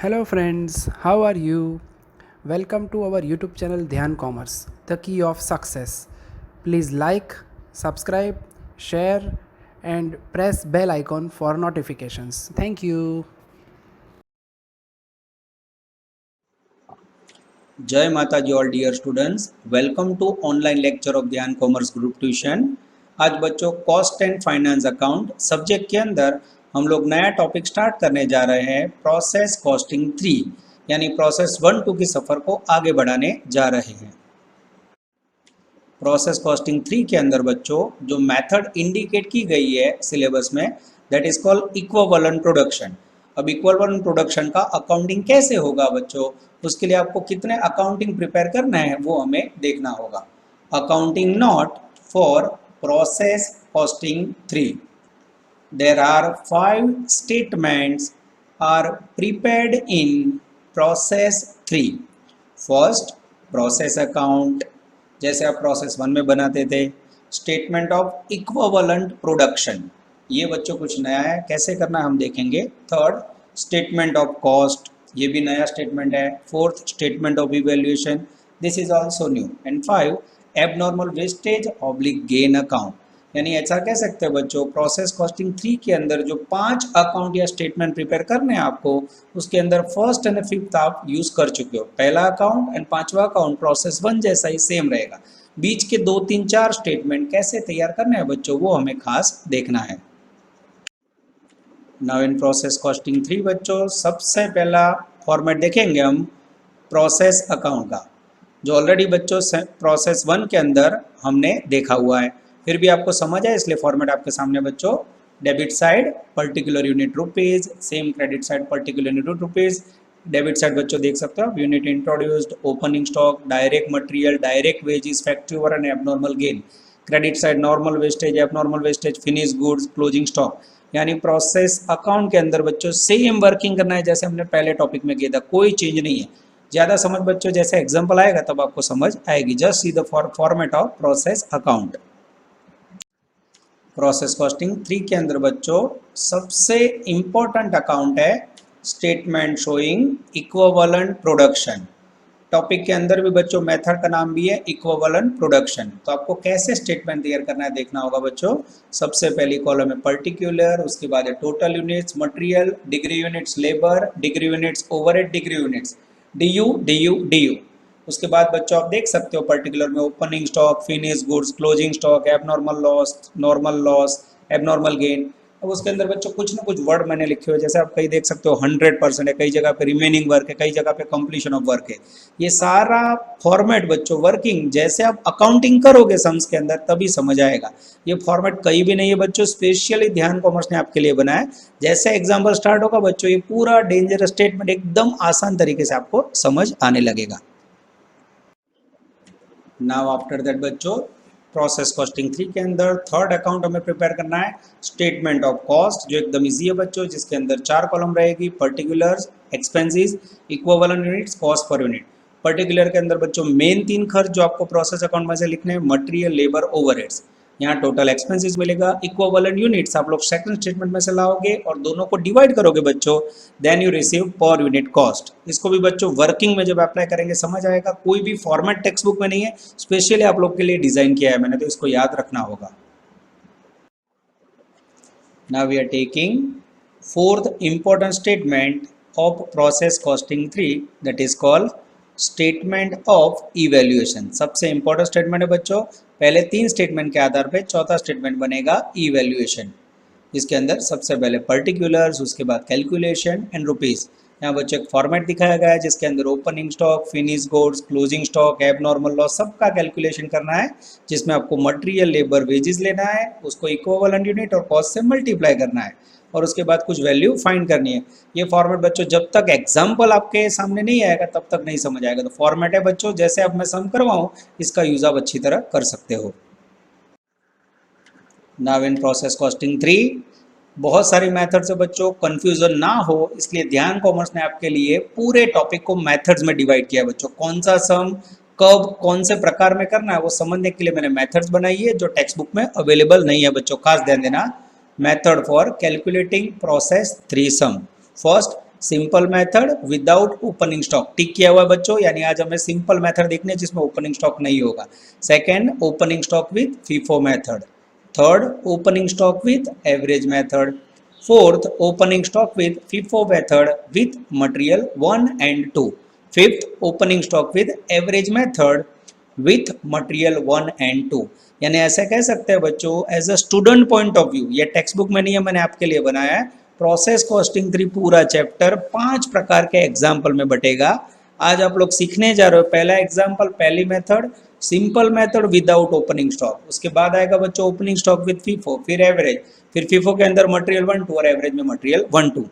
Hello friends, how are you? Welcome to our YouTube channel Dhyan Commerce, the key of success. Please like, subscribe, share and press bell icon for notifications. Thank you. जय माता जी all dear students, welcome to online lecture of Dhyan commerce group tuition. आज बच्चों cost and finance account subject के अंदर हम लोग नया टॉपिक स्टार्ट करने जा रहे हैं, प्रोसेस कॉस्टिंग 3 यानी प्रोसेस 1-2 की सफ़र को आगे बढ़ाने जा रहे हैं। प्रोसेस कॉस्टिंग 3 के अंदर बच्चों जो मेथड इंडिकेट की गई है सिलेबस में, that is called equivalent production. अब इक्विवेलेंट प्रोडक्शन का अकाउंटिंग कैसे होगा बच्चों, उसके लिए आपको कितने अकाउंटिंग प्रिपेयर करना है वो हमें देखना होगा। Accounting note for process costing 3, there are 5 statements are prepared in process 3। First, process account, जैसे आप प्रोसेस 1 में बनाते थे। स्टेटमेंट ऑफ इक्विवेलेंट प्रोडक्शन, ये बच्चों कुछ नया है, कैसे करना है हम देखेंगे। थर्ड, स्टेटमेंट ऑफ कॉस्ट, ये भी नया स्टेटमेंट है। Fourth, statement of evaluation, this is also new. And 5, abnormal wastage oblique gain account. यानी ऐसा कह सकते हैं बच्चों, प्रोसेस कॉस्टिंग 3 के अंदर जो 5 अकाउंट या स्टेटमेंट प्रिपेयर करने हैं आपको, उसके अंदर फर्स्ट एंड फिफ्थ आप यूज कर चुके हो। पहला अकाउंट एंड 5वां अकाउंट प्रोसेस 1 जैसा ही सेम रहेगा। बीच के 2, 3, 4 स्टेटमेंट कैसे तैयार करने हैं बच्चों, वो हमें खास देखना है। नाउ इन प्रोसेस कॉस्टिंग 3 बच्चों सबसे पहला फॉर्मेट देखेंगे हम प्रोसेस अकाउंट का, जो ऑलरेडी बच्चों प्रोसेस 1 के अंदर हमने देखा हुआ है। फिर भी आपको समझ आए इसलिए फॉर्मेट आपके सामने बच्चों। Debit side particular unit rupees, same credit side particular unit rupees. Debit side बच्चों देख सकते हो आप, unit introduced, opening stock, direct material, direct wages, factory overhead and abnormal gain. Credit side normal wastage, abnormal wastage, finish goods, closing stock. यानी process account के अंदर बच्चों same working करना है जैसे हमने पहले टॉपिक में किया था, कोई चेंज नहीं है। ज़्यादा समझ बच्चों जैसे एग्जांपल आएगा तब आपको समझ आएगी। Just see the format of process account. Process costing 3 के अंदर बच्चों सबसे इंपॉर्टेंट अकाउंट है statement showing equivalent production. Topic के अंदर भी बच्चों मेथड का नाम भी है इक्विवेलेंट प्रोडक्शन। तो आपको कैसे स्टेटमेंट तैयार करना है देखना होगा बच्चों। सबसे पहली कॉलम है पर्टिकुलर, उसके बाद है total units, material, degree units labour, degree units overhead, degree units DU DU DU. उसके बाद बच्चों आप देख सकते हो पर्टिकुलर में opening stock, finish goods, closing stock, abnormal loss, normal loss, abnormal gain. अब उसके अंदर बच्चों कुछ ना कुछ वर्ड मैंने लिखे हुए, जैसे आप कहीं देख सकते हो 100% है, कई जगह पे रिमेनिंग वर्क है, कई जगह पे कंप्लीशन ऑफ वर्क है। ये सारा फॉर्मेट बच्चों वर्किंग जैसे आप अकाउंटिंग करोगे सम्स के अंदर तभी समझ आएगा। ये फॉर्मेट कहीं भी नहीं है बच्चों, स्पेशली ध्यान कॉमर्स ने आपके लिए बनाया। जैसे एग्जाम्पल स्टार्ट होगा बच्चों, ये पूरा डेंजरस स्टेटमेंट एकदम आसान तरीके से आपको समझ आने लगेगा। नाउ आफ्टर दैट बच्चों प्रोसेस कॉस्टिंग 3 के अंदर थर्ड अकाउंट हमें प्रिपेयर करना है स्टेटमेंट ऑफ कॉस्ट, जो एकदम इजी है बच्चों, जिसके अंदर 4 कॉलम रहेगी। Particulars, expenses, equivalent units, cost per unit. Particular के अंदर बच्चों मेन 3 खर्च जो आपको प्रोसेस अकाउंट में से लिखने हैं, मटेरियल, लेबर, ओवरहेड्स। यहाँ टोटल एक्सपेंसेस मिलेगा। इक्विवेलेंट यूनिट्स आप लोग सेकंड स्टेटमेंट में से लाओगे और दोनों को डिवाइड करोगे बच्चों, then you receive per unit cost. इसको भी बच्चों वर्किंग में जब अप्लाई करेंगे समझ आएगा। कोई भी फॉर्मेट टेक्स्ट बुक में नहीं है, स्पेशली आप लोग के लिए डिजाइन किया है मैंने, तो इसको याद रखना होगा। Now we are taking fourth important statement of process costing 3, that is called statement of evaluation. सबसे इंपॉर्टेंट स्टेटमेंट है बच्चों। पहले 3 स्टेटमेंट के आधार पे चौथा स्टेटमेंट बनेगा इवैल्यूएशन, जिसके अंदर सबसे पहले पर्टिकुलर्स, उसके बाद कैलकुलेशन एंड रुपीज। यहाँ बच्चों एक फॉर्मेट दिखाया गया है जिसके अंदर opening stock, finish goods, closing stock, abnormal loss सबका कैलकुलेशन करना है, जिसमें आपको मटेरियल, लेबर, वेजेस लेना है, उसको इक्विवेलेंट यूनिट और कॉस्ट से मल्टीप्लाई करना है और उसके बाद कुछ वैल्यू फाइंड करनी है। ये फॉर्मेट बच्चों जब तक एग्जाम्पल आपके सामने नहीं आएगा तब तक नहीं समझ आएगा। तो फॉर्मेट है बच्चों, जैसे अब मैं सम करवाऊँ इसका यूज आप अच्छी तरह कर सकते हो। नाउ इन प्रोसेस कॉस्टिंग 3 बहुत सारी मेथड से बच्चों कंफ्यूजन ना हो इसलिए ध्यान कॉमर्स ने आपके लिए पूरे टॉपिक को मेथड्स में डिवाइड किया है बच्चों। कौन सा सम कब कौन से प्रकार में करना है वो समझने के लिए मैंने मेथड्स बनाई है जो टेक्स्ट बुक में अवेलेबल नहीं है बच्चों, खास ध्यान देना। Method for calculating process 3 sum. First, simple method without opening stock, tick किया हुआ है बच्चों, यानी आज हमें सिंपल मेथड देखने जिसमें ओपनिंग स्टॉक नहीं होगा। Second, opening stock with FIFO method. Third, opening stock with average method. Fourth, opening stock with FIFO method with material 1 and 2। Fifth, opening stock with average method with material 1 and 2। यानी ऐसा कह सकते हैं बच्चों, as a student point of view, ये text book में नहीं है, मैंने आपके लिए बनाया है। प्रोसेस कॉस्टिंग 3 पूरा चैप्टर 5 प्रकार के एग्जाम्पल में बटेगा। आज आप लोग सीखने जा रहे हो पहला एग्जाम्पल, पहली method simple method without opening stock. उसके बाद आएगा बच्चों ओपनिंग स्टॉक विद फीफो, फिर एवरेज, फिर फीफो के अंदर मटेरियल 1 2 और एवरेज में मटेरियल 1 2।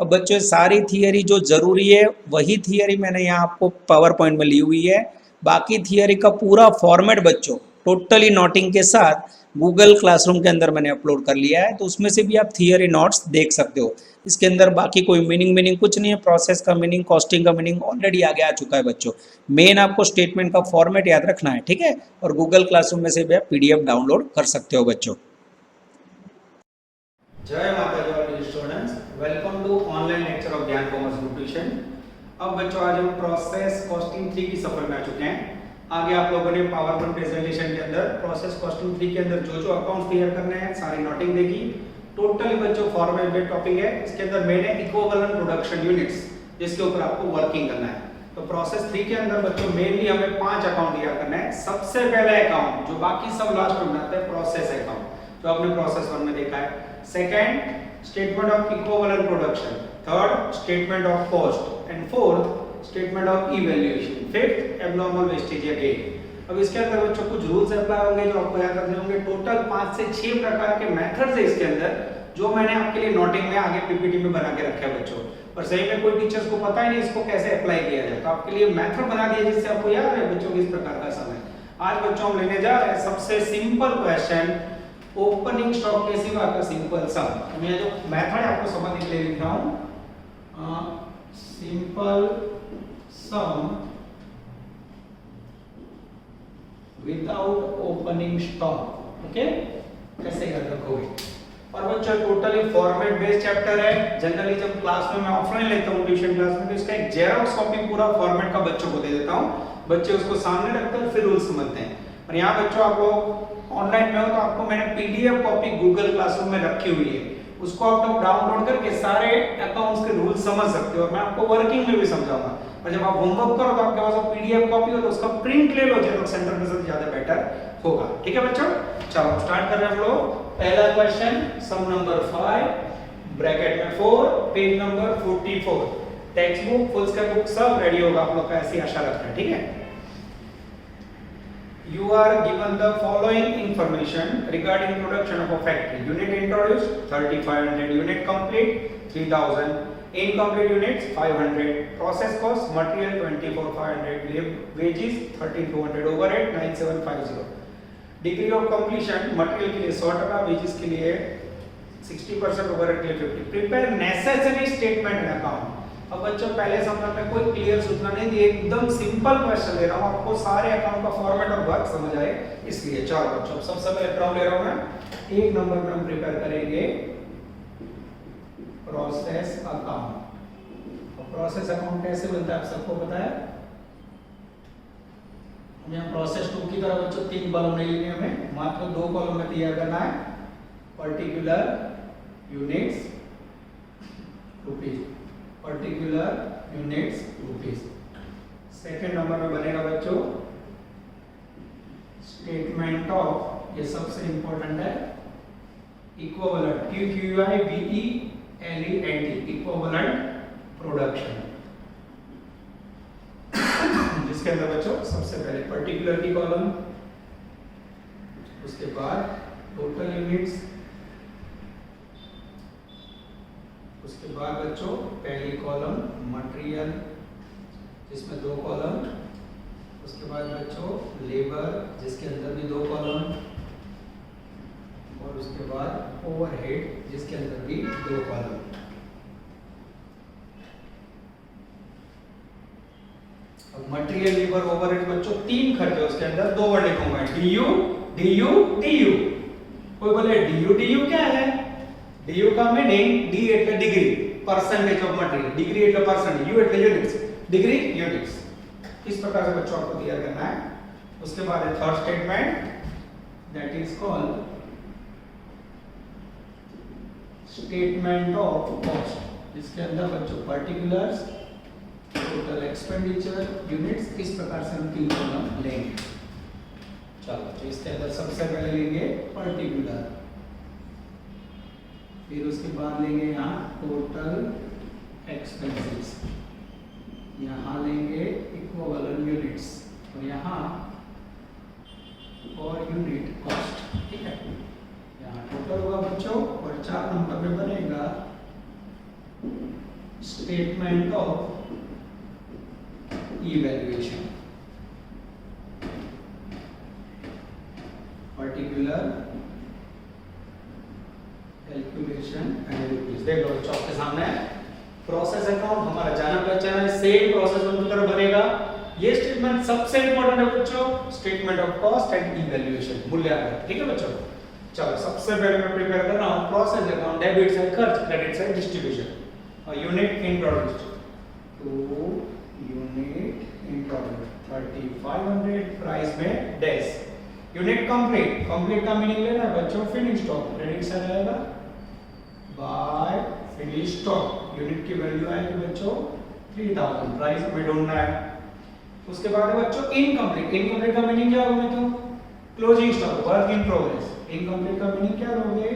अब बच्चों सारी थियरी जो जरूरी है वही थियरी मैंने यहाँ आपको पावर पॉइंट में ली हुई है। बाकी थियरी का पूरा फॉर्मेट बच्चों टोटली नोटिंग के साथ गूगल क्लासरूम के अंदर मैंने अपलोड कर लिया है, तो उसमें से भी आप थियरी नोट्स देख सकते हो। इसके अंदर बाकी कोई मीनिंग कुछ नहीं है, प्रोसेस का मीनिंग, कॉस्टिंग का मीनिंग ऑलरेडी आगे आ चुका है बच्चों। मेन आपको स्टेटमेंट का फॉर्मेट याद रखना है, ठीक है। और गूगल क्लासरूम में से भी आप पीडीएफ डाउनलोड कर सकते हो बच्चों। जय माता दी students, welcome to online lecture of Gyan commerce group tuition. अब बच्चों आज हम प्रोसेस कॉस्टिंग 3 की सफर में आ चुके हैं। आगे आप लोगों ने पावर पॉइंट प्रेजेंटेशन के अंदर प्रोसेस कॉस्टिंग 3 के अंदर जो अकाउंट्स क्लियर करने हैं सारी नोटिंग देखी। टोटली बच्चों फॉर्मेट में टॉपिक है, इसके अंदर मेन है इक्विवेलेंट प्रोडक्शन यूनिट्स, जिसके ऊपर आपको वर्किंग करना है। तो प्रोसेस 3 के अंदर बच्चों मेनली हमें 5 अकाउंट क्लियर करना है। सबसे पहला अकाउंट जो बाकी सब लास्ट में बनाते हैं, प्रोसेस अकाउंट, जो आपने प्रोसेस 1 में देखा है। Second, statement of equivalent production. Third, statement of cost. And fourth, statement of evaluation. Fifth, abnormal wastage या गेन। अब इसके अंदर बच्चों कुछ रूल्स अप्लाई होंगे जो आपको याद रखने होंगे। टोटल 5 से 6 प्रकार के मेथड्स है इसके अंदर, जो मैंने आपके लिए नोटिंग में आगे पीपीटी में बना के रखा है बच्चों। पर सही में कोई टीचर्स को पता ही नहीं इसको कैसे अप्लाई किया जाए, तो आपके लिए मेथड बना दिया जिससे आपको याद रहे बच्चों किस प्रकार का सम है। आज बच्चों हम लेने जा रहे हैं सबसे सिंपल क्वेश्चन, ओपनिंग स्टॉक के सिवा का सिंपल सम। मैं जो मेथड आपको समझने के लिए लिख रहा हूं, simple sum without opening stock. Okay, कैसे याद रखोगे। और बच्चों टोटली फॉर्मेट बेस्ड चैप्टर है। जनरली जब क्लास में मैं ऑफलाइन लेता हूं ट्यूशन क्लास में, तो इसका एक जेरॉक्स कॉपी पूरा फॉर्मेट का बच्चों को दे देता हूं, बच्चे उसको सामने रखते हैं फिर रूल्स समझते हैं। और यहाँ बच्चों आप लोग ऑनलाइन में हो तो आपको मैंने पीडीएफ कॉपी गूगल क्लासरूम में रखी हुई है, उसको आप लोग डाउनलोड करके सारे अकाउंट्स के रूल्स समझ सकते हो और मैं आपको वर्किंग में भी समझाऊंगा। और जब आप होमवर्क करो तो आपके पास वो पीडीएफ कॉपी हो तो उसका प्रिंट ले लो, जेरॉक्स सेंटर में से ज्यादा बेटर होगा। ठीक है बच्चों, चलो स्टार्ट कर रहे हैं हम लोग। पहला क्वेश्चन, सम नंबर 5 ब्रैकेट में 4, page number 44। Text book, foolscap book सब रेडी होगा आप लोग का, ऐसी आशा रखते हैं। ठीक है, you are given the following information regarding production of a factory. Unit introduced 3500, unit complete 3000, incomplete units 500, process cost material 24500, wages 13200, overhead 9750. Degree of completion, material के लिए 100%, wages के लिए 60%, overhead के लिए 50%. Prepare necessary statement and account. अब बच्चों पहले समझ में कोई क्लियर सूचना नहीं दी, एकदम सिंपल क्वेश्चन ले रहा हूँ, आपको सारे अकाउंट का फॉर्मेट और वर्क समझ आए इसलिए। चलो बच्चों सबसे पहले प्रॉब्लम ले रहा हूँ मैं। 1 नंबर में हम प्रिपेयर करेंगे प्रोसेस अकाउंट। और प्रोसेस अकाउंट कैसे बनता है आप सबको पता है। यहाँ प्रोसेस 2 की तरह बच्चों 3 कॉलम नहीं लेने, हमें मात्र 2 कॉलम में तैयार करना है। Particular units rupees, particular units rupees. Second number में बनेगा बच्चों स्टेटमेंट ऑफ, ये सबसे इंपॉर्टेंट है, इक्विवेलेंट, इक्विवेलेंट प्रोडक्शन, जिसके अंदर बच्चों सबसे पहले पर्टिकुलर की कॉलम, उसके बाद टोटल यूनिट्स, उसके बाद बच्चों पहली कॉलम मटेरियल जिसमें 2 कॉलम, उसके बाद बच्चों लेबर जिसके अंदर भी 2 कॉलम, और उसके बाद ओवरहेड जिसके अंदर भी 2 कॉलम। अब मटेरियल, लेबर, ओवरहेड बच्चों 3 खर्च है, उसके अंदर 2 वर्ड लिखूंगा, डीयू डीयू डीयू। कोई बोले डीयू डीयू क्या है। डीयू का मीनिंग डी एट का degree, percentage of material, degree એટલે परसेंट, यू એટલે यूनिट्स, डिग्री यूनिट्स। इस प्रकार से बच्चों आपको तैयार करना है। उसके बाद है third statement, that is called statement of cost, जिसके अंदर बच्चों पर्टिकुलर्स, टोटल एक्सपेंडिचर, यूनिट्स, इस प्रकार से हम तीन कॉलम लेंगे। चलो, तो इसके अंदर सबसे पहले लेंगे पर्टिकुलर, फिर उसके बाद लेंगे यहाँ टोटल एक्सपेंसेस, यहाँ लेंगे इक्विवेलेंट यूनिट्स और यहाँ और यूनिट कॉस्ट। ठीक है, यहाँ टोटल होगा बच्चों और 4 नंबर में बनेगा statement of evaluation, particular calculation and rupees. देख लो बच्चों आपके सामने प्रोसेस अकाउंट हमारा जाना पहचाना है, सेम प्रोसेस उनकी तरह बनेगा। ये स्टेटमेंट सबसे इंपॉर्टेंट है बच्चों, statement of cost and evaluation, मूल्यांकन। ठीक है बच्चों, चलो सबसे पहले मैं प्रिपेयर कर रहा हूं प्रोसेस अकाउंट, डेबिट साइड खर्च, क्रेडिट साइड डिस्ट्रीब्यूशन और यूनिट इन प्रोडक्ट। तो यूनिट इन प्रोडक्ट 3500 प्राइस में डैश, यूनिट कंप्लीट, कंप्लीट का मीनिंग लेना है बच्चों फिनिश स्टॉक, क्रेडिट साइड आएगा बाय फिनिश स्टॉक, यूनिट की वैल्यू आएगी बच्चों 3000, प्राइस हमें ढूंढना है। उसके बाद है बच्चों इनकम्प्लीट, इनकम्प्लीट का मीनिंग क्या होगा तो closing stock, work in progress. Incomplete का मीनिंग क्या लोगे,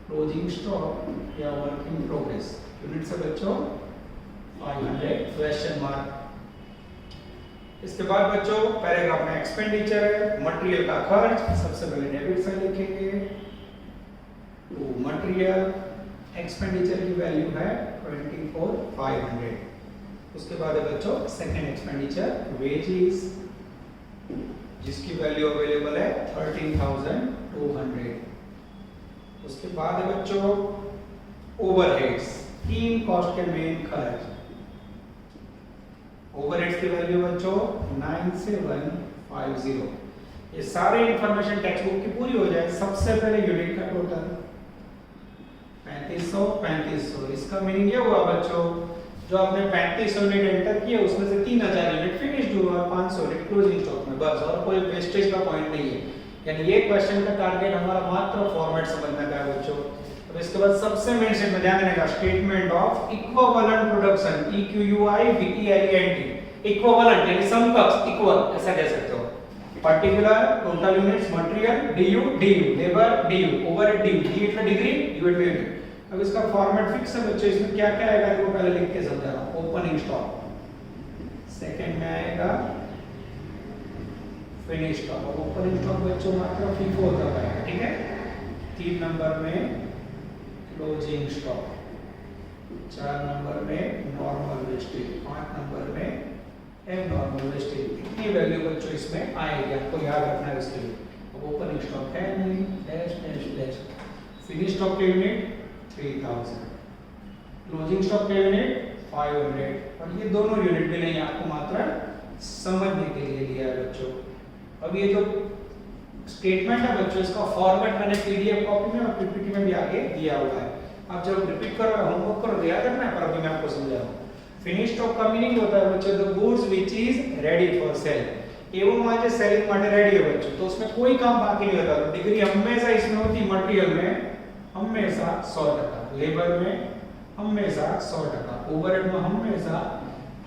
क्लोजिंग स्टॉक या वर्क इन प्रोग्रेस। यूनिट से बच्चों 500 क्वेश्चन मार्क। इसके बाद बच्चों पैराग्राफ में एक्सपेंडिचर है, मटेरियल का खर्च, सबसे पहले डेबिट साइड लिखेंगे, तो मटेरियल एक्सपेंडिचर की वैल्यू है 24500। उसके बाद है बच्चों सेकंड एक्सपेंडिचर वेजेस, जिसकी वैल्यू अवेलेबल है 13200। उसके बाद है बच्चों ओवरहेड्स, 3 कॉस्ट के मेन खर्च, ओवरहेड्स की वैल्यू बच्चों 9750। ये सारे इंफॉर्मेशन टेक्स्ट बुक की पूरी हो जाए। सबसे पहले यूनिट का टोटल 3500। इसका मीनिंग ये हुआ बच्चों, जो आपने 3500 यूनिट एंटर किए उसमें से 3000 यूनिट फिनिश्ड हुआ, 500 यूनिट क्लोजिंग स्टॉक में, बस, और कोई वेस्टेज का पॉइंट नहीं है। यानी ये क्वेश्चन का टारगेट हमारा मात्र फॉर्मेट समझने का है बच्चों। अब इसके बाद सबसे मेन स्टेटमेंट में ध्यान देने का, statement of equivalent production, EQUIVALENT, equivalent यानी समकक्ष, इक्वल ऐसा कह सकते हो। Particular, total units, material, DU, labour, DU, overhead, DU, D એટલે डिग्री, U એટલે यूनिट। अब इसका फॉर्मेट फिक्स है बच्चों, इसमें क्या क्या आएगा देखो, पहले लिख के समझा रहा हूं। ओपनिंग स्टॉक, सेकंड में आएगा फिनिश स्टॉक। ओपनिंग स्टॉक बच्चों मात्र FIFO तक आएगा, ठीक है। 3 नंबर में क्लोजिंग स्टॉक, 4 नंबर में नॉर्मल वेस्टेज, 5 नंबर में एबनॉर्मल वेस्टेज। इतनी वैल्यू बच्चों इसमें आएगी, आपको याद रखना है इसके लिए। अब ओपनिंग स्टॉक है नहीं, dash dash dash, finish stock के यूनिट 3000, क्लोजिंग स्टॉक के यूनिट 500, और ये दोनों यूनिट भी नहीं, आपको मात्र समझने के लिए दिया है बच्चों। अब ये जो स्टेटमेंट है बच्चों, इसका फॉर्मेट मैंने PDF कॉपी में और PPT में भी आगे दिया हुआ है। आप जब रिपीट करो, होमवर्क करो, याद रखना है, पर अभी मैं आपको समझा रहा हूं। फिनिश स्टॉक का मीनिंग होता है बच्चों the goods which is ready for sale, एवं आज सेलिंग માટે रेडी है बच्चों, तो उसमें कोई काम बाकी नहीं होता। तो डिग्री हमेशा इसमें होती, मटेरियल में हमेशा 100%, लेबर में हमेशा 100%, ओवरहेड में हमेशा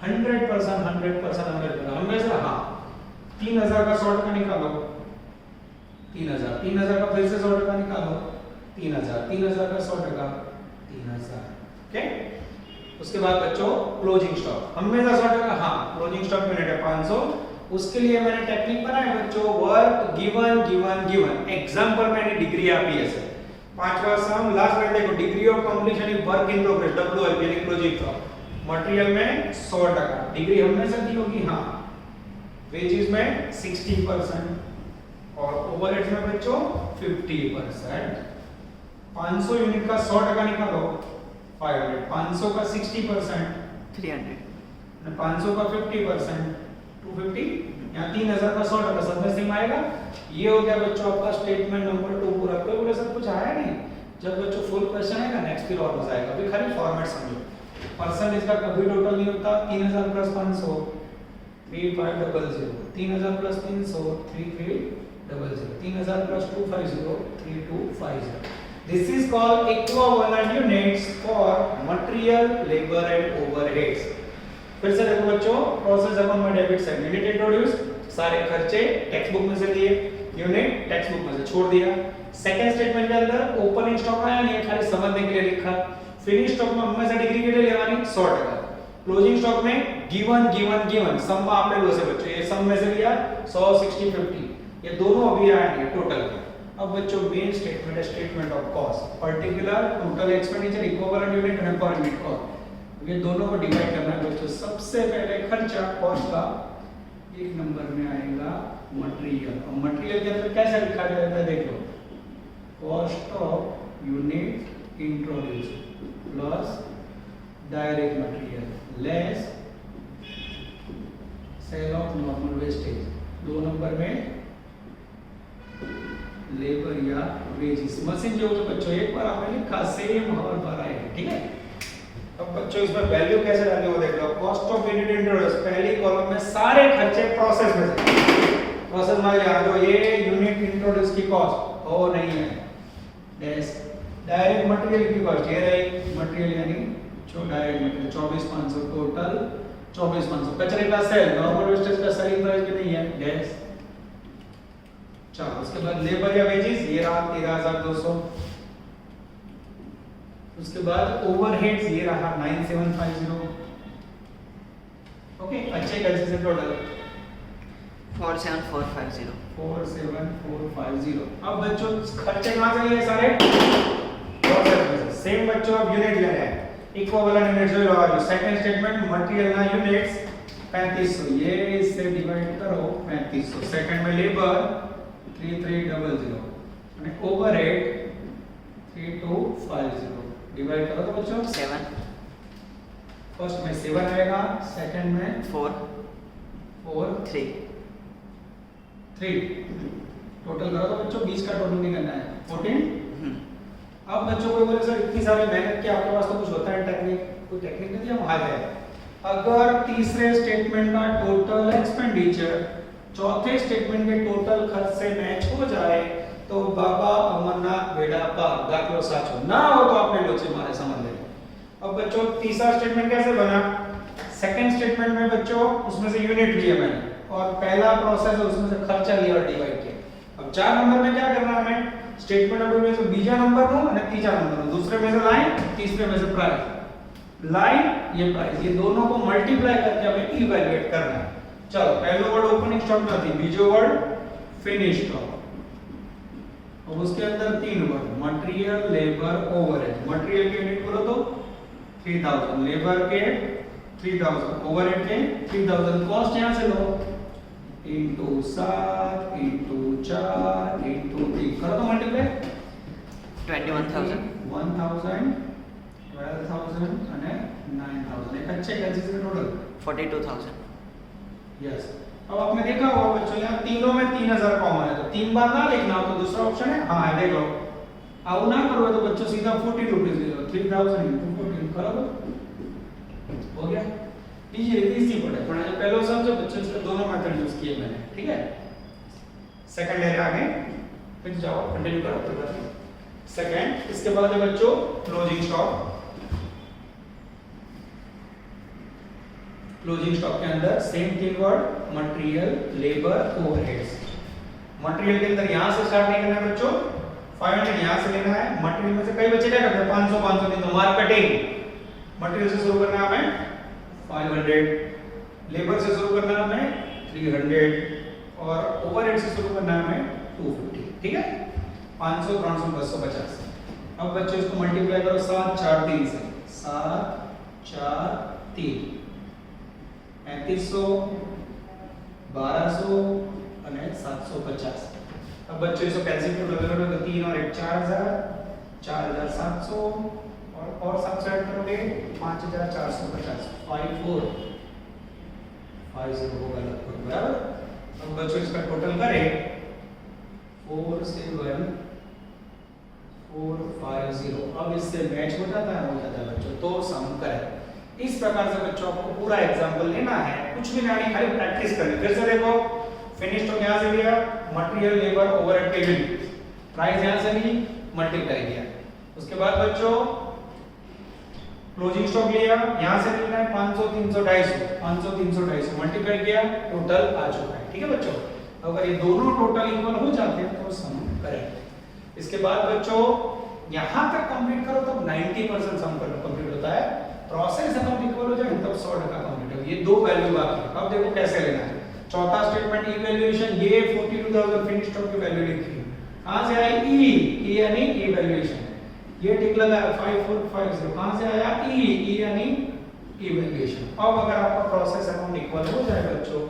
100% हमेशा। हाँ, 3000 का 100% निकालो, 3000 का फिर से 100% निकालो, 3000 का 100%, 3000। ओके, उसके बाद बच्चों क्लोजिंग स्टॉक हमेशा 100%। हाँ, क्लोजिंग स्टॉक यूनिट है 500। उसके लिए मैंने टेक्निक बनाया बच्चों, work given given given, example मैंने डिग्री आपी है। 5वां सम लास्ट में देखो, degree of completion is work in progress, WIP यानी क्लोजिंग स्टॉक। मटेरियल में 100%, डिग्री हमेशा दी होगी। हाँ, वेजेस में 60% और ओवरहेड्स में बच्चों 50%। 500 यूनिट का 100% निकालो 500, 500 का 60% 300, 500 का 50% 250, यहाँ 3000 का 100% सब में सेम आएगा। ये हो गया बच्चों आपका स्टेटमेंट नंबर 2 पूरा। कोई बोले सब कुछ आया नहीं, जब बच्चों फुल क्वेश्चन आएगा नेक्स्ट फिर और मजा आएगा। अभी खाली फॉर्मेट समझो। परसेंटेज का कभी टोटल नहीं होता। 3000 plus 500 3500, 3000 plus 300 3300, 3000 plus 250 3250। This is called equivalent units for material, labor and overheads. फिर से देखो बच्चों, प्रोसेस अकाउंट में डेबिट साइड यूनिट इंट्रोड्यूस, सारे खर्चे टेक्स्ट बुक में से लिए, यूनिट टेक्स्ट बुक में से छोड़ दिया। सेकंड स्टेटमेंट के अंदर ओपनिंग स्टॉक आया नहीं, खाली समझने के लिए लिखा। फिनिश स्टॉक में हमें से डिग्री के लिए लेवानी 100%। क्लोजिंग स्टॉक में गिवन सम में आपने लो से बच्चों, ये सम में से लिया 100 60 50, ये दोनों अभी आएंगे टोटल में। अब बच्चों मेन स्टेटमेंट है statement of cost, particular total expenditure equivalent unit and पर यूनिट कॉस्ट, ये दोनों को डिवाइड करना है बच्चों। सबसे पहले खर्चा कॉस्ट का एक नंबर में आएगा मटेरियल, और मटेरियल के अंदर कैसे लिखा जाता है देख लो, cost of unit introduce plus direct material less sale of normal wastage, 2 number में लेबर या वेजेस। मशीन जो है बच्चों एक बार आपने लिखा सेम हर बार आएगा, ठीक है। अब बच्चों इसमें वैल्यू कैसे डालनी हो देख लो, कॉस्ट ऑफ यूनिट इंट्रोड्यूस पहली कॉलम में सारे खर्चे प्रोसेस में से, प्रोसेस में याद हो ये यूनिट इंट्रोड्यूस की कॉस्ट हो नहीं है, डैश डायरेक्ट मटेरियल की कॉस्ट ये रही, मटेरियल यानी जो डायरेक्ट मटेरियल 24500 टोटल 24500, कचरे का सेल नॉर्मल वेस्टेज का सेलिंग प्राइस भी नहीं है, डैश। चलो उसके बाद लेबर या वेजेस ये रहा 13200, उसके बाद ओवरहेड्स ये रहा 9750। ओके, अच्छे कैसे से टोटल 47450। 47450। अब बच्चों खर्चे कहां से लिए सारे प्रोसेस में से। सेम बच्चों अब यूनिट ले रहे हैं, इक्विवेलेंट यूनिट जो लगा लो। सेकंड स्टेटमेंट मटेरियल ना यूनिट्स 3500, ये इससे डिवाइड करो 3500। सेकंड में लेबर 3300 અને ओवरहेड 3250 डिवाइड करो तो बच्चों 7 फर्स्ट में 7 आएगा, सेकंड में 4 4 3 3 टोटल करो तो बच्चों 20 का टोटल निकलना है 14। अब बच्चों को बोले सर इतनी सारी मेहनत की आपके पास तो कुछ होता है टेक्निक, कोई टेक्निक नहीं हम आ गए। अगर तीसरे स्टेटमेंट का टोटल एक्सपेंडिचर चौथे स्टेटमेंट के टोटल खर्च से मैच हो जाए तो बाबा अमरनाथ बेड़ा पार, दाखलो साचो ना हो तो आपने लोचे मारे समझ ले। अब बच्चों तीसरा स्टेटमेंट कैसे बना, सेकंड स्टेटमेंट में बच्चों उसमें से यूनिट लिए मैंने और पहला प्रोसेस है उसमें से खर्चा लिया और डिवाइड किया। अब 4 नंबर में क्या करना है हमें, स्टेटमेंट अब में से बीजा नंबर नो और तीसरा नंबर नो, दूसरे में से लाइन तीसरे में से प्राइस, लाइन ये प्राइस, ये दोनों को मल्टीप्लाई करके हमें इवैल्यूएट करना है। चलो पहलो वर्ड ओपनिंग स्टॉक में थी, बीजो वर्ड फिनिश स्टॉक, और उसके अंदर 3 word material labour overhead. Material के यूनिट बोलो तो 3000, लेबर के 3000, ओवरहेड के 3000, कॉस्ट यहां से लो इनटू 7 इनटू 4 इनटू 3 करो तो मल्टीप्लाई 21000 1000 12000 અને 9000, एक अच्छे कंसिस्टेंट टोटल 42000। यस। अब आपने देखा होगा बच्चों यहाँ तीनों में 3000 कॉमन है, तो 3 बार ना लिखना हो तो दूसरा ऑप्शन है, हाँ है देख लो। आओ ना करो तो बच्चों सीधा 40 रुपीस ले लो, 3000 into 14 करो तो हो गया। इजी पड़े थोड़ा, पहले समझो बच्चों, इसके दोनों मेथड यूज किए मैंने, ठीक है। सेकंड ले रहे आगे, फिर जाओ कंटिन्यू करो तो सेकंड। इसके बाद है बच्चों क्लोजिंग स्टॉक। क्लोजिंग स्टॉक के अंदर same 3 word material labour overheads. Material के अंदर यहां से स्टार्ट नहीं करना है बच्चों, 500 यहां से लेना है। मटेरियल में से कई बच्चे क्या करते हैं 500 500 नहीं तो मार्केटिंग। मटेरियल से शुरू करना है हमें 500, लेबर से शुरू करना है हमें 300 और ओवरहेड से शुरू करना है हमें 250, ठीक है। 500 300 250। अब बच्चों इसको मल्टीप्लाई करो 7 4 3 से, 7 4 3 3500 1200 અને 750। अब बच्चों इसको कैंसिल करोगे तो 3 और 1 4000 4700 और 700 ऐड करोगे 5450 54 50 होगा लगभग, बराबर। अब बच्चों इसका टोटल करें 47 450। अब इससे मैच हो जाता है बच्चों, तो सम करें। इस प्रकार से बच्चों आपको पूरा एग्जांपल लेना है, कुछ भी नहीं, खाली प्रैक्टिस करनी। फिर से देखो, फिनिश स्टॉक यहाँ से लिया, material labour overhead payment, price यहाँ से ली, मल्टीप्लाई किया। उसके बाद बच्चों क्लोजिंग स्टॉक लिया, यहाँ से लेना है 500 300 250, 500 300 250 मल्टीप्लाई किया, टोटल आ चुका है। ठीक है बच्चों, अगर ये दोनों टोटल इक्वल हो जाते हैं तो सम करें। इसके बाद बच्चों यहाँ तक कंप्लीट करो तब 90% सम कंप्लीट होता है। प्रोसेस अकाउंट इक्वल हो जाए तब 100% कंप्लीट हो। ये दो वैल्यू बाकी है। अब देखो कैसे लेना है। चौथा स्टेटमेंट इवैल्यूएशन, ये 42000 फिनिश स्टॉक की वैल्यू लिखी है। कहां से आई? ई यानी इवैल्यूएशन। ये टिक लगा 5450, कहां से आया? ई यानी इवैल्यूएशन। अब अगर आपका प्रोसेस अकाउंट इक्वल हो जाए बच्चों,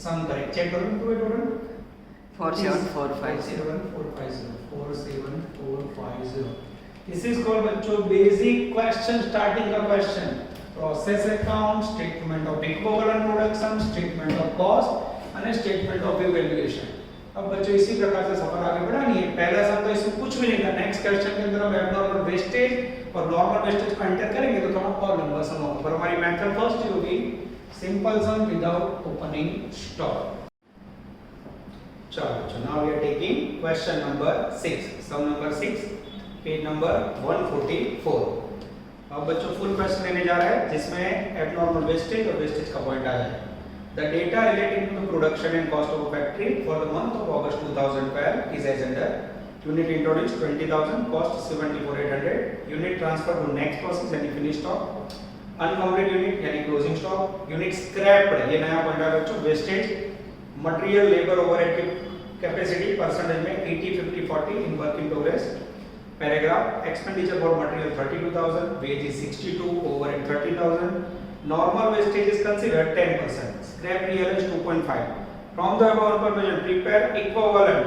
सम करें, चेक करो टोटल 47450। 47450। This is called बच्चों बेसिक क्वेश्चन, स्टार्टिंग का question. Process account, statement of equivalent production, statement of cost और स्टेटमेंट ऑफ इवैल्यूएशन। अब बच्चों इसी प्रकार से सफर आगे बढ़ानी है। पहला सम तो इसमें कुछ भी नहीं था। नेक्स्ट क्वेश्चन के अंदर हम एब्नॉर्मल वेस्टेज और नॉर्मल वेस्टेज को एंटर करेंगे तो थोड़ा और लंबा सम होगा। पर हमारी मेथड फर्स्ट होगी simple sum without opening stock. चलो बच्चों, now we are taking question number 6, sum number 6, page number 144। अब बच्चों फुल क्वेश्चन लेने जा रहे हैं जिसमें एब्नॉर्मल वेस्टेज और वेस्टेज का पॉइंट आ जाए। The data relating to the production and cost of a factory for the month of August 2012 is as under: unit introduced 20,000, cost 74,800, unit transferred to next process यानी finished stock, uncounted unit यानी closing stock, unit scrapped ये नया point है बच्चों, wastage, material labor overhead की capacity percentage में 80 50 40 in work in progress, paragraph expenditure for material 32,000, wage is 62, overhead 30,000, normal wastage is considered 10%, scrap real is 2.5. From the above information, prepare equivalent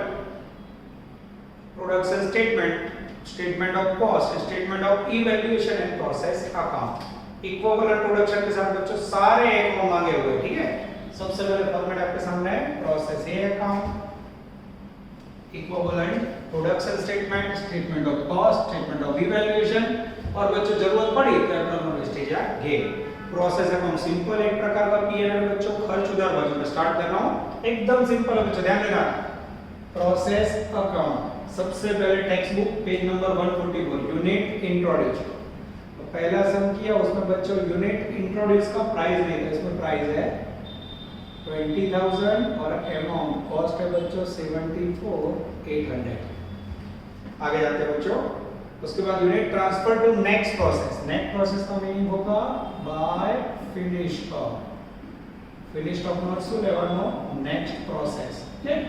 production statement, statement of cost, statement of evaluation and process account. Equivalent production के साथ बच्चों सारे account मांगे हुए, ठीक है। सबसे पहले फॉर्मेट आपके सामने है, process A account, equivalent production statement, statement of cost, statement of evaluation और बच्चों जरूरत पड़ी तो एब्नॉर्मल वेस्टेज या गेन। प्रोसेस अकाउंट सिंपल एक प्रकार का पीएनएल बच्चों, खर्च उधार बाजू में स्टार्ट कर रहा हूं, एकदम सिंपल है बच्चों, ध्यान देना। प्रोसेस अकाउंट सबसे पहले text book page number 144, unit introduced. तो पहला सम किया, उसमें बच्चों यूनिट इंट्रोड्यूस का प्राइस नहीं था, इसमें प्राइस है 20,000 और अमाउंट कॉस्ट है बच्चों 74,800। आगे जाते हैं बच्चों। उसके बाद unit transfer to next process, next process का मीनिंग होगा by finish stock, finish stock not so level no next process, ठीक।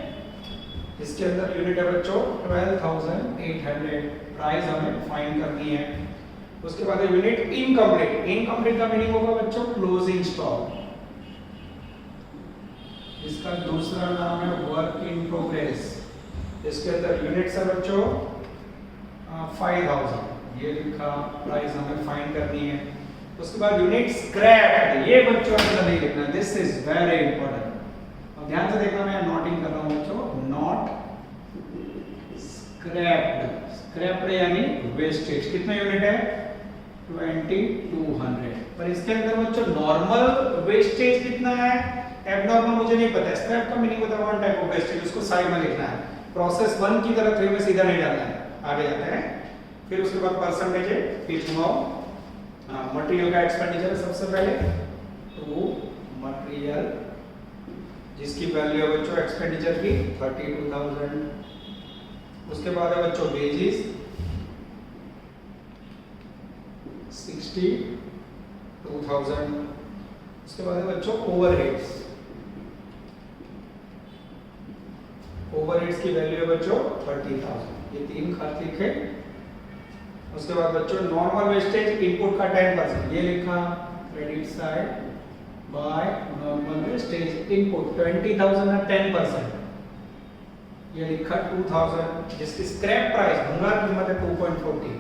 इसके अंदर यूनिट है बच्चों 12,800, प्राइस हमें फाइंड करनी है। उसके बाद यूनिट इनकम्प्लीट, इनकम्प्लीट का मीनिंग होगा बच्चों क्लोजिंग स्टॉक, इसका दूसरा नाम है वर्क इन प्रोग्रेस। इसके अंदर यूनिट्स है बच्चों 5,000, ये लिखा, प्राइस हमें फाइंड करनी है। उसके बाद यूनिट स्क्रैप, ये बच्चों ऐसा नहीं लिखना, दिस इज वेरी इंपॉर्टेंट। अब ध्यान से देखना, मैं नोटिंग कर रहा हूं बच्चों, नॉट स्क्रैप्ड, स्क्रैप्ड यानी वेस्टेज। कितना यूनिट है? 2200। पर इसके अंदर बच्चों नॉर्मल वेस्टेज कितना है? एब्नॉर्मल मुझे नहीं पता, स्क्रैप का मीनिंग होता है वन टाइप ऑफ वेस्टेज, उसको साइड में लिखना है। प्रोसेस 1 की तरह 3 में सीधा नहीं डालना है, आगे जाते हैं। फिर उसके बाद परसेंटेज है, फिर मटेरियल का एक्सपेंडिचर सबसे पहले टू मटेरियल, जिसकी वैल्यू है बच्चों एक्सपेंडिचर की 32,000। उसके बाद है बच्चों वेजेस 62,000। उसके बाद है बच्चों ओवरहेड्स, ओवरहेड्स की वैल्यू है बच्चों 30,000। ये 3 खर्च लिखे। उसके बाद बच्चों नॉर्मल वेस्टेज इनपुट का 10%, ये लिखा credit side by normal wastage input 20,000 है 10%, ये लिखा 2,000, जिसकी स्क्रैप प्राइस भंगार कीमत है 2.40,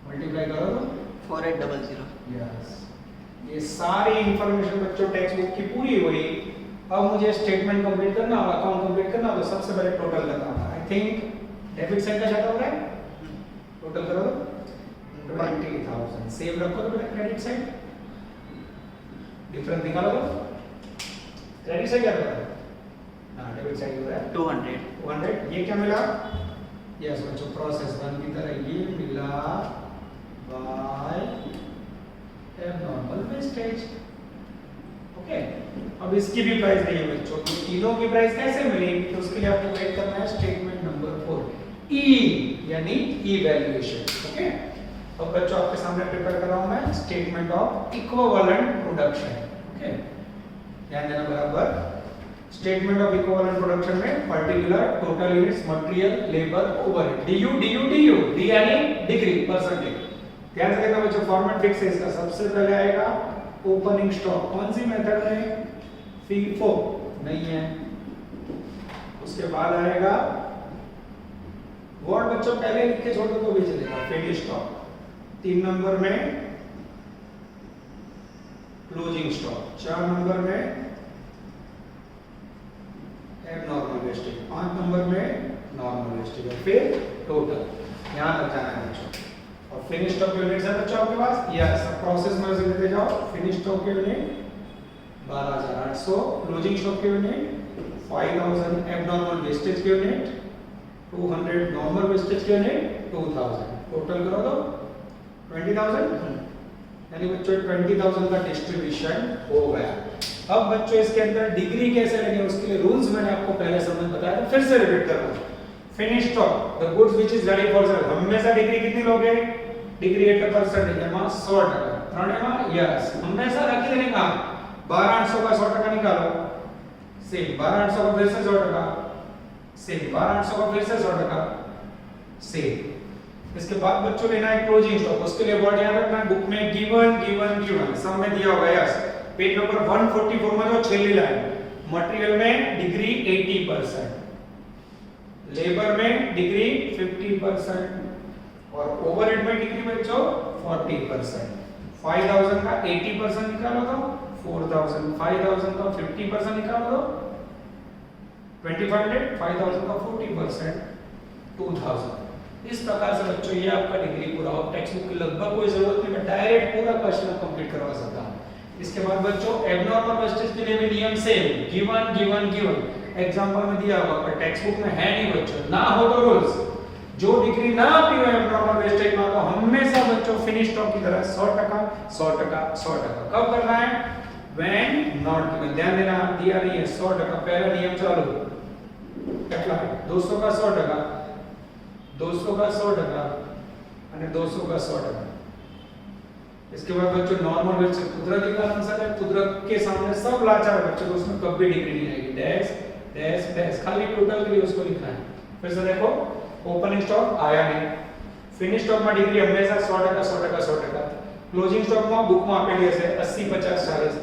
मल्टीप्लाई करो तो 4800। यस, ये सारी इंफॉर्मेशन बच्चों टेक्स्ट बुक की पूरी हुई। अब मुझे स्टेटमेंट कंप्लीट करना और अकाउंट कंप्लीट करना, तो सबसे पहले टोटल करना होगा। आई थिंक डेबिट साइड का चार्ट हो रहा है, टोटल करो 20,000 सेव रखो तो बेटा क्रेडिट साइड डिफरेंस निकालो क्रेडिट साइड क्या करो ना डेबिट साइड हो रहा है 200. 200 ये क्या मिला यस बच्चों प्रोसेस 1 की तरह ये मिला बाय एबनॉर्मल वेस्टेज ओके अब इसकी भी प्राइस नहीं है बच्चों तो तीनों की प्राइस कैसे मिलेगी तो उसके लिए आपको वेट करना है स्टेटमेंट नंबर 4 ई यानी इवैल्यूएशन ओके अब बच्चों आपके सामने प्रिपेयर कर रहा हूं मैं statement of equivalent production okay ध्यान देना बराबर स्टेटमेंट ऑफ इक्विवेलेंट प्रोडक्शन में particular total units material labour overhead DU D यानी डिग्री परसेंटेज ध्यान से देखना बच्चों फॉर्मेट फिक्स है इसका सबसे पहले आएगा ओपनिंग स्टॉक कौन सी मेथड में FIFO नहीं है उसके बाद आएगा वर्ड बच्चों पहले लिख के छोड़ दो तो भी चलेगा फिनिश स्टॉक 3 नंबर में क्लोजिंग स्टॉक 4 नंबर में एबनॉर्मल वेस्टेज 5 नंबर में नॉर्मल वेस्टेज और फिर टोटल यहां तक जाना है बच्चों और फिनिश स्टॉक यूनिट्स है बच्चों आपके पास यस प्रोसेस में से लेते जाओ finish stock unit 12800 closing stock unit 5000 abnormal wastage के यूनिट 200 नॉर्मल वेस्टेज के यूनिट 2000 टोटल करो तो 20000 यानी बच्चों 20000 का डिस्ट्रीब्यूशन हो गया अब बच्चों इसके अंदर डिग्री कैसे लेंगे उसके लिए रूल्स मैंने आपको पहले समझ बताया था फिर से रिपीट कर रहा हूं finish stock the goods which is ready for sale हमेशा डिग्री कितनी लोगे डिग्री 8% है मां 100% त्रणेय में यस हमेशा रखी देने का 12800 का 100% निकालो सेम 12800 का फिर से 100% सेम 12800 का फिर से 100% सेम इसके बाद बच्चों लेना है क्लोजिंग स्टॉक उसके लिए वर्ड याद रखना बुक में गिवन सब में दिया होगा यस पेज नंबर 144 में जो छेली लाइन मटेरियल में डिग्री 80% लेबर में डिग्री 50% और ओवरहेड में डिग्री बच्चों 40% 5000 का 80% निकालो तो 4000 5000 का 50% निकालो तो 2500 5000 का 40% 2000 इस प्रकार से बच्चों ये आपका डिग्री पूरा हो टेक्स्ट बुक की लगभग कोई जरूरत नहीं मैं डायरेक्ट पूरा क्वेश्चन कंप्लीट करवा सकता हूं इसके बाद बच्चों एबनॉर्मल वेस्टेज के लिए भी नियम सेम गिवन एग्जांपल में दिया होगा पर टेक्स्ट बुक में है नहीं बच्चों ना हो तो रूल्स जो डिग्री ना आती हो एबनॉर्मल वेस्टेज में तो हमेशा बच्चों फिनिश स्टॉक की तरह 100% कब करना है व्हेन नॉट गिवन ध्यान देना दिया नहीं है 100% पहला नियम चालू કેટલા 200 का 100% 200 का 100% અને 200 का 100% इसके बाद बच्चों नॉर्मल वेस्टेज कुदरती कारण से है कुदरत के सामने सब लाचार बच्चों तो उसमें कभी डिग्री नहीं आएगी डैश खाली टोटल के लिए उसको लिखना है फिर से देखो ओपनिंग स्टॉक आया नहीं फिनिश स्टॉक में डिग्री हमेशा 100% क्लोजिंग स्टॉक में बुक में આપેલી હશે 80 50 40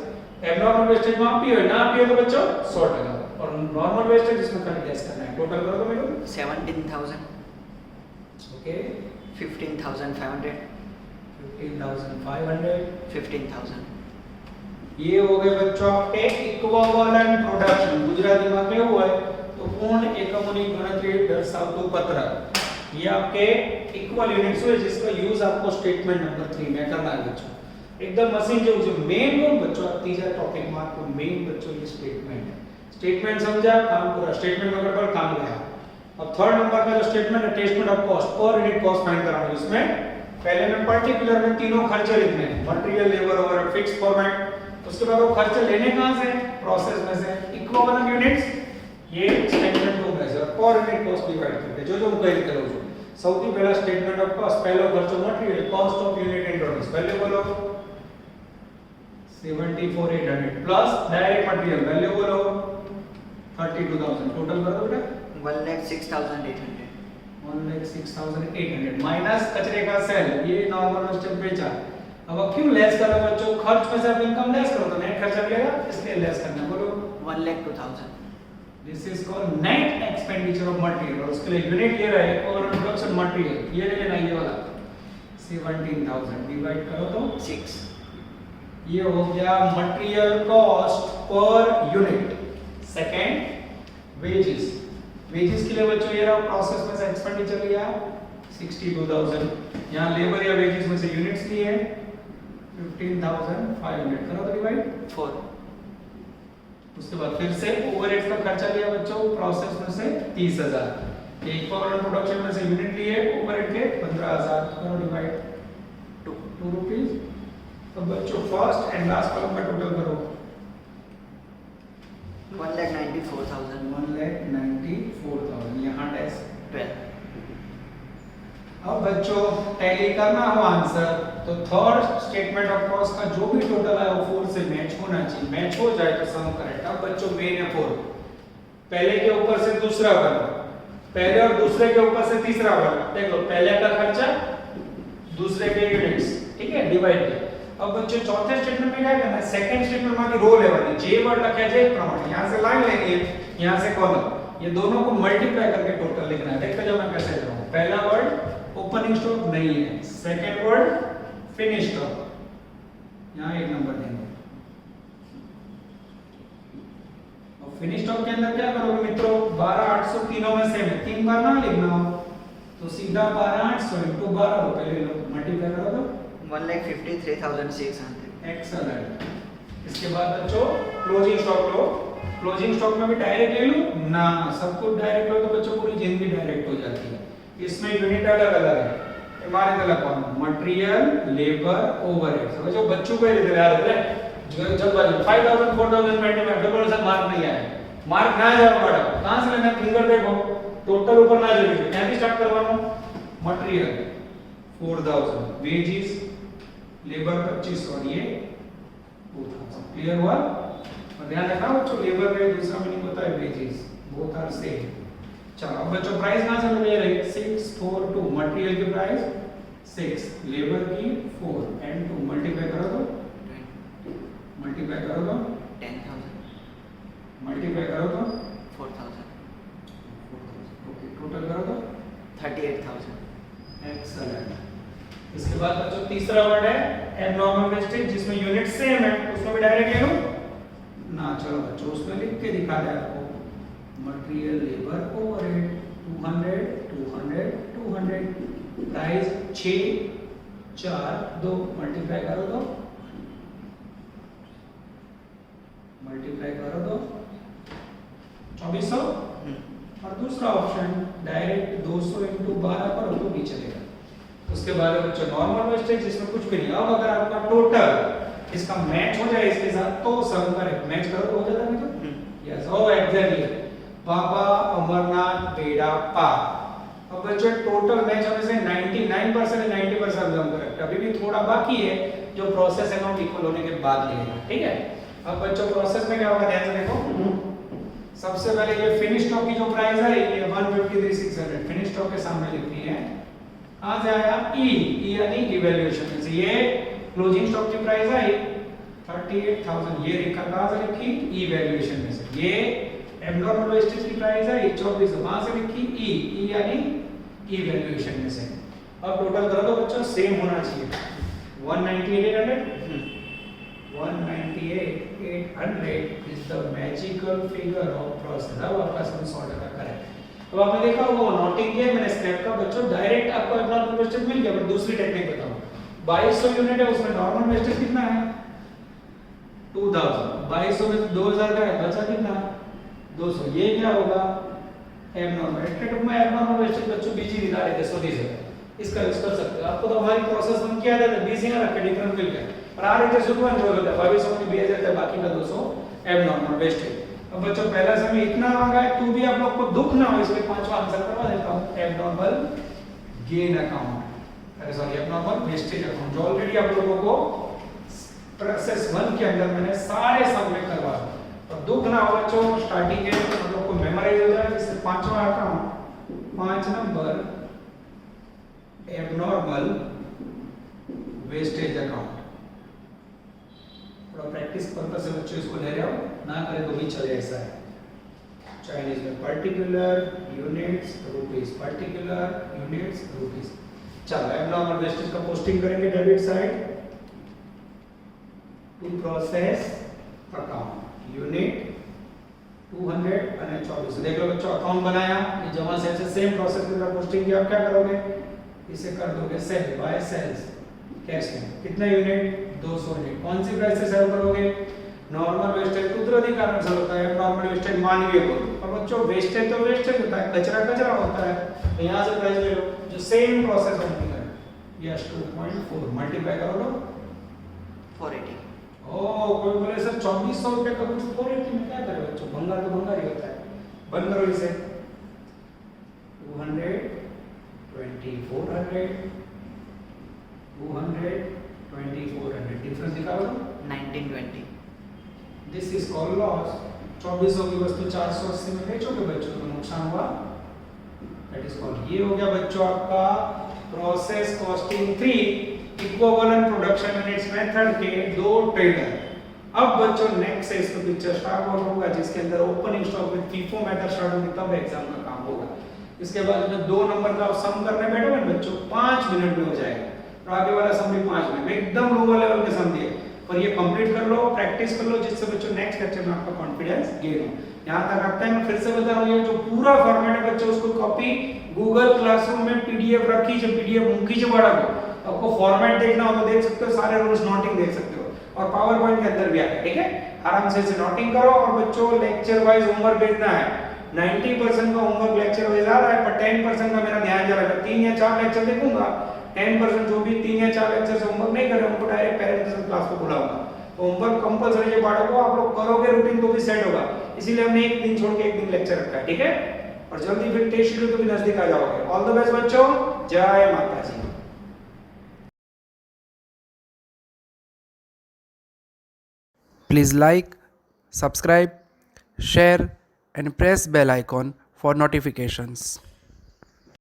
एबनॉर्मल वेस्टेज में આપી હોય ना આપી હોય तो बच्चों 100% और नॉर्मल वेस्टेज इसमें खाली गैस करना है टोटल करो तो मेरे 17,000. ओके 15,500. 15,500 15,000. ये हो गए बच्चों आपके इक्विवेलेंट प्रोडक्शन गुजराती में केવું હોય तो पूर्ण एकमोनी गणतरी दर्शावતું पत्रक ये आपके इक्वल यूनिट्स है जिसका यूज आपको स्टेटमेंट नंबर 3 में करना है बच्चों एकदम मशीन जो मेन को बच्चों तीसरा टॉपिक में आपको मेन बच्चों ये स्टेटमेंट है स्टेटमेंट समझा काम पूरा स्टेटमेंट नंबर पर काम गया अब थर्ड नंबर का जो स्टेटमेंट है statement of cost per unit cost find करना है उसमें पहले में पर्टिकुलर में तीनों खर्चे लिखने हैं material labour overhead fix format उसके बाद वो खर्चे लेने कहां से प्रोसेस में से इक्विवेलेंट यूनिट्स ये स्टेटमेंट 2 में से पर यूनिट कॉस्ट डिवाइड करके जो હું કહી કરું છું સૌથી પહેલા સ્ટેટમેન્ટ ઓફ કોસ્ટ પહેલો ખર્ચો material cost of unit in dollars value બોલો 74800 પ્લસ ડાયરેક્ટ મટીરીયલ વેલ્યુ બોલો 32000 टोटल कर दो बेटा 1,06,800. 1,06,800 माइनस कचरे का सेल ये नॉर्मल वेस्टेज बेचा अब क्यों लेस करो बच्चों खर्च में से आप इनकम लेस करो तो नेट खर्चा मिलेगा इसलिए लेस करना बोलो 1,02,000. This is called net expenditure of material और उसके लिए यूनिट ये रहा है और प्रोडक्शन मटेरियल ये ले लेना ये वाला 17,000 डिवाइड करो तो 6. ये हो गया material cost per unit second wages के लिए बच्चों ये रहा प्रोसेस में से एक्सपेंडिचर लिया 62,000। यहाँ लेबर या वेजेस में से यूनिट्स लिए हैं 15,500 करो तो डिवाइड 4. उसके बाद फिर से ओवरहेड्स का खर्चा लिया बच्चों प्रोसेस में से 30,000। ये इक्विवेलेंट प्रोडक्शन में से यूनिट लिए ओवरहेड के 15,000 करो डिवाइड 2 रुपीस। तो बच्चों फर्स्ट एंड लास्ट कॉलम का टोटल करो 1,94,000. 1,94,000 यहाँ डैश 12. अब बच्चों टैली करना हो आंसर तो थर्ड स्टेटमेंट ऑफ कॉस्ट का जो भी टोटल है वो 4 से मैच होना चाहिए। मैच हो जाए तो सम करेक्ट। अब बच्चों मेन है 4, पहले के ऊपर से दूसरा बना, पहले और दूसरे के ऊपर से तीसरा बना। देख लो पहले का खर्चा दूसरे के यूनिट्स, ठीक है, डिवाइड किया। अब बच्चों चौथे स्टेटमेंट में क्या करना है, सेकंड स्टेटमेंट में रो लेवल जे वर्ड रखा जाए प्रमाण, यहां से लाइन लेनी है, यहां से कॉलम, ये दोनों को मल्टीप्लाई करके टोटल लिखना है। देखते जाओ मैं कैसे कर रहा हूं। पहला वर्ड ओपनिंग स्टॉक नहीं है, सेकंड वर्ड फिनिश स्टॉक, यहां एक नंबर देंगे। और फिनिश स्टॉक के अंदर क्या करोगे मित्रों, 12,800 तीनों में सेम है, 3 बार ना लिखना हो तो सीधा 12,800 * 12 रुपए ले लो, मल्टीप्लाई करो तो 1,53,600. एक्सेलेंट। इसके बाद बच्चों क्लोजिंग स्टॉक लो। क्लोजिंग स्टॉक में भी डायरेक्ट ले लो ना, सब कुछ डायरेक्ट लो तो बच्चों पूरी जिंदगी डायरेक्ट हो जाती है। इसमें यूनिट अलग अलग है, हमारे अलग कौन, मटेरियल, लेबर, ओवरहेड। समझो बच्चों को ये याद है जब 5,000 4,000 में डबल से मार्क नहीं आया, मार्क ना आया मैडम कहां से लेना, फिंगर देखो टोटल ऊपर ना जाए, यहां से स्टार्ट करवाना। मटेरियल 4,000, वेजेस लेबर 25 और ये 2,000। क्लियर हुआ? और ध्यान रखना बच्चों लेबर का दूसरा मीनिंग होता है वेजेस, बोथ आर सेम। चलो अब बच्चों प्राइस कहां से मिल रही है, 642, मटेरियल की प्राइस 6, लेबर की 4 एंड 2 मल्टीप्लाई करो तो 10,000. मल्टीप्लाई करो तो 4,000. ओके टोटल करो तो 38,000. एक्सीलेंट। इसके बाद बच्चों तीसरा वर्ड है एबनॉर्मल वेस्टेज, जिसमें यूनिट सेम है, उसमें भी डायरेक्ट ले लो ना। चलो बच्चों उसमें लिख के दिखा दे आपको, material, labour, overhead 200 200 200, price 6 4 2, multiply करो तो 2400। और दूसरा ऑप्शन डायरेक्ट 200 * 12 करो तो भी चलेगा। उसके बाद बच्चों नॉर्मल वेस्टेज, जिसमें कुछ भी नहीं। अब अगर आपका टोटल इसका मैच हो जाए इसके साथ तो सम करेक्ट, मैच करो तो हो जाता है तो यस, ओ एग्जैक्टली, बाबा अमरनाथ बेड़ा पार। अब बच्चों टोटल मैच होने से 99% 90% सम करेक्ट, अभी भी थोड़ा बाकी है जो प्रोसेस अमाउंट इक्वल होने के बाद लेगा, ठीक है। अब बच्चों प्रोसेस में क्या होगा, ध्यान से देखो। सबसे पहले ये फिनिश स्टॉक की जो प्राइस है ये 153,600 फिनिश स्टॉक के सामने लिखनी है। कहां से आया, ई यानी इवैल्यूएशन में से। ये क्लोजिंग स्टॉक की प्राइस आई 38,000, ये रेखा कहां से लिखी, ई वैल्यूएशन में से। ये एब्नॉर्मल वेस्टेज की प्राइस है 2400, कहां से लिखी, ई यानी ई वैल्यूएशन में से। अब टोटल करो तो बच्चों सेम होना चाहिए, 198,800 198,800 is the magical figure of process। अब आपका सम 100% करेक्ट। तो आपने देखा वो नोटिंग किया मैंने स्क्रैप का बच्चों, डायरेक्ट आपको एब्नॉर्मल वेस्टेज मिल गया। पर दूसरी टेक्निक बताऊं, 2200 यूनिट है, उसमें नॉर्मल वेस्टेज कितना है 2000, 2200 में 2000 का है, बचा कितना 200, ये क्या होगा एब्नॉर्मल। एटलेटिक में एब्नॉर्मल वेस्टेज बच्चों बीजी दिखा रहे थे 100 से, इसका यूज कर सकते हो। आपको तो हमारी प्रोसेस हम किया था बीजी ना रख के डिफरेंस मिल गया, पर आ रहे थे सुपरन जो होता है 2200 में 2000 है, बाकी का 200 एब्नॉर्मल वेस्टेज। अब बच्चों पहला समय इतना मांगा है तो भी आप लोग को दुख ना हो, इसलिए पांचवा आंसर करवा देता हूं, एब्नॉर्मल गेन अकाउंट, अरे सॉरी एब्नॉर्मल वेस्टेज अकाउंट, जो ऑलरेडी आप लोगों को प्रोसेस 1 के अंदर मैंने सारे सम में करवा दिया। और दुख ना हो बच्चों, स्टार्टिंग है तो आप लोग को मेमोराइज हो जाए। इससे पांचवा account 5 number abnormal wastage account. थोड़ा प्रैक्टिस पर्पस से बच्चों इसको ले रहे हो, ना करे तो भी चले, ऐसा है। चाइनीज में particular units rupees, particular units rupees. चलो एब्नॉर्मल वेस्टेज का पोस्टिंग करेंगे debit side to process account, unit 200 और 2400। देख लो बच्चों अकाउंट बनाया, ये जमा से सेम प्रोसेस के अंदर पोस्टिंग किया। आप क्या करोगे इसे कर दोगे सेल बाय सेल्स कैश में कितना यूनिट 200 यूनिट। कौन सी प्राइस से सेल करोगे? नॉर्मल वेस्टेज कुदरती कारण से होता है, नॉर्मल वेस्टेज मानवीय गुण। और बच्चों वेस्टेज तो वेस्टेज होता है, कचरा कचरा होता है, तो यहाँ से प्राइस ले लो जो सेम प्रोसेस होती है। यस 2.4 मल्टीप्लाई करो तो 480। कोई बोले सर 2400 रुपए का कुछ 480 में क्या करे बच्चों, भंगार तो भंगार ही होता है। बंद करो इसे 200 2400 200 2400 डिफरेंस निकालो 1920। This is called loss. 2400 की वस्तु 480 में बेचोगे बच्चों तो नुकसान हुआ, दैट इज कॉल्ड। ये हो गया बच्चों आपका process costing 3 equivalent production units method के दो ट्रेडर। अब बच्चों नेक्स्ट से इसका पिक्चर स्टार्ट होगा जिसके अंदर ओपनिंग स्टॉक में फीफो मेथड स्टार्ट होगी, तब एग्जाम का काम होगा। इसके बाद जो 2 नंबर का सम करने बैठोगे ना बच्चों 5 मिनट में हो जाएगा, और आगे वाला सम भी 5 मिनट में, एकदम लोअर लेवल के सम दिए, पर ये कंप्लीट कर लो, प्रैक्टिस कर लो, जिससे बच्चों नेक्स्ट लेक्चर में आपका कॉन्फिडेंस गेन हो। यहां तक रखते हैं, मैं फिर से बता रहा हूं, ये जो पूरा फॉर्मेट है बच्चों उसको कॉपी गूगल क्लासरूम में पीडीएफ रखी जो पीडीएफ मुखी से बड़ा को आपको फॉर्मेट देखना हो तो देख सकते हो, सारे रूल्स नोटिंग देख सकते हो, और पावर पॉइंट के अंदर भी आ है, ठीक है। आराम से इसे नोटिंग करो। और बच्चों लेक्चर वाइज होमवर्क भेजना है, 90% का होमवर्क लेक्चर वाइज आ रहा है, पर 10% का मेरा ध्यान जा रहा है। 3 या 4 लेक्चर देखूंगा, 10% जो भी 3 या 4 लेक्चर से होमवर्क नहीं कर रहे उनको डायरेक्ट पेरेंट्स क्लास को बुलाऊंगा। तो होमवर्क कंपलसरी है बाड़ों को, आप लोग करोगे रूटीन तो भी सेट होगा, इसीलिए हमने एक दिन छोड़ के एक दिन लेक्चर रखा है, ठीक है। और जल्दी फिर टेस्ट शेड्यूल तो भी नजदीक आ जाओगे। ऑल द बेस्ट बच्चों, जय माता जी। Please like, subscribe, share and press bell icon for notifications.